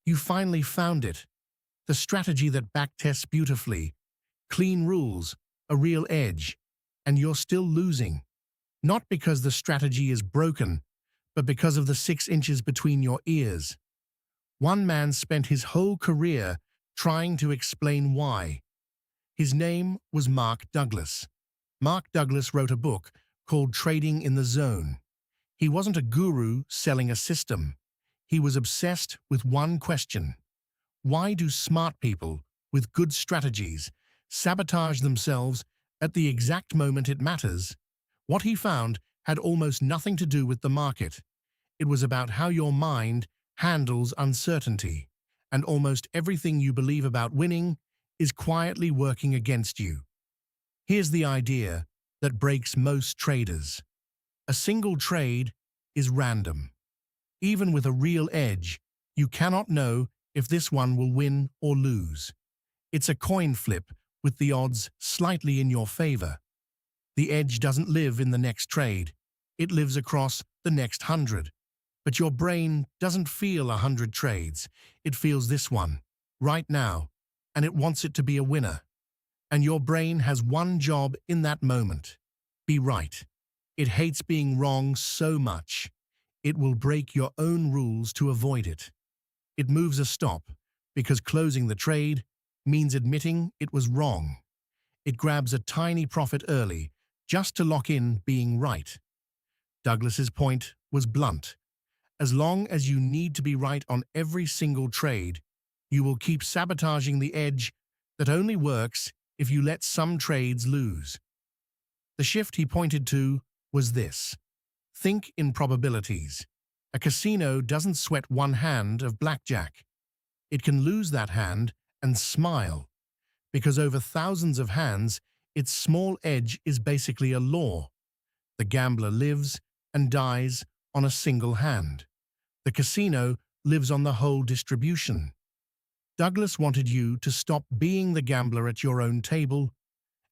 You finally found it. The strategy that backtests beautifully. Clean rules, a real edge, and you're still losing. Not because the strategy is broken, but because of the 6 inches between your ears. One man spent his whole career trying to explain why. His name was Mark Douglas. Mark Douglas wrote a book called Trading in the Zone. He wasn't a guru selling a system. He was obsessed with one question. Why do smart people with good strategies sabotage themselves at the exact moment it matters? What he found had almost nothing to do with the market. It was about how your mind handles uncertainty, and almost everything you believe about winning is quietly working against you. Here's the idea that breaks most traders. A single trade is random. Even with a real edge, you cannot know if this one will win or lose. It's a coin flip with the odds slightly in your favor. The edge doesn't live in the next trade. It lives across the next 100. But your brain doesn't feel 100 trades. It feels this one, right now, and it wants it to be a winner. And your brain has one job in that moment: be right. It hates being wrong so much. It will break your own rules to avoid it. It moves a stop because closing the trade means admitting it was wrong. It grabs a tiny profit early just to lock in being right. Douglas's point was blunt. As long as you need to be right on every single trade, you will keep sabotaging the edge that only works if you let some trades lose. The shift he pointed to was this: think in probabilities. A casino doesn't sweat one hand of blackjack. It can lose that hand and smile, because over thousands of hands, its small edge is basically a law. The gambler lives and dies on a single hand. The casino lives on the whole distribution. Douglas wanted you to stop being the gambler at your own table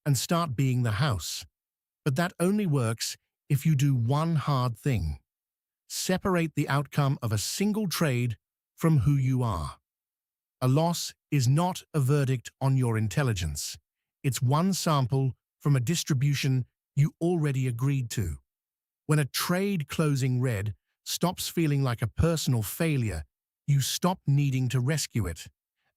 and start being the house. But that only works if you do one hard thing: separate the outcome of a single trade from who you are. A loss is not a verdict on your intelligence. It's one sample from a distribution you already agreed to. When a trade closing red stops feeling like a personal failure, you stop needing to rescue it.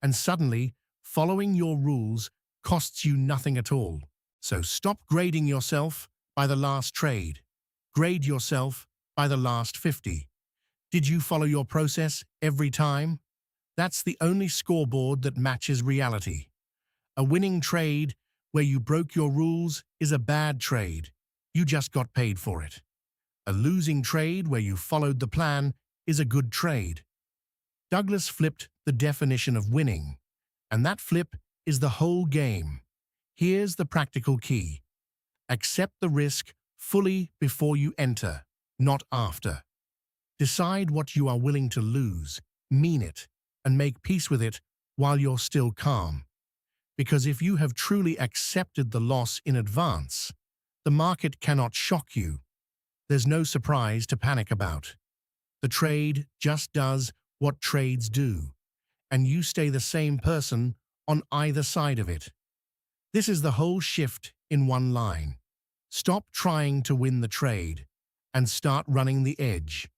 And suddenly, following your rules costs you nothing at all. So stop grading yourself by the last trade. Grade yourself by the last 50. Did you follow your process every time? That's the only scoreboard that matches reality. A winning trade where you broke your rules is a bad trade. You just got paid for it. A losing trade where you followed the plan is a good trade. Douglas flipped the definition of winning, and that flip is the whole game. Here's the practical key: accept the risk fully before you enter, not after. Decide what you are willing to lose, mean it, and make peace with it while you're still calm. Because if you have truly accepted the loss in advance, the market cannot shock you. There's no surprise to panic about. The trade just does what trades do, and you stay the same person on either side of it. This is the whole shift in one line. Stop trying to win the trade and start running the edge.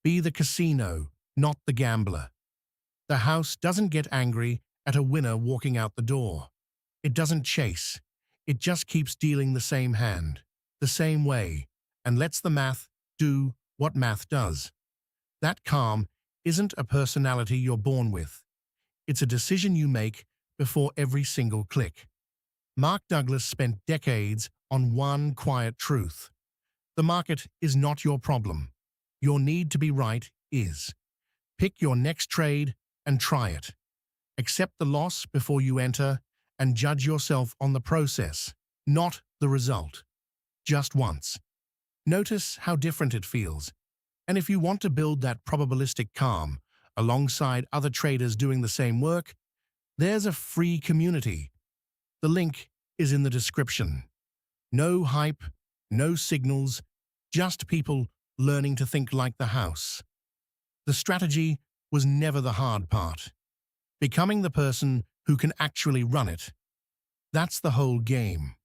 Be the casino, not the gambler. The house doesn't get angry at a winner walking out the door. It doesn't chase. It just keeps dealing the same hand, the same way, and lets the math do what math does. That calm isn't a personality you're born with. It's a decision you make before every single click. Mark Douglas spent decades on one quiet truth: the market is not your problem. Your need to be right is. Pick your next trade and try it. Accept the loss before you enter and judge yourself on the process, not the result. Just once. Notice how different it feels. And if you want to build that probabilistic calm alongside other traders doing the same work, there's a free community. The link is in the description. No hype, no signals, just people learning to think like the house. The strategy was never the hard part. Becoming the person who can actually run it. That's the whole game.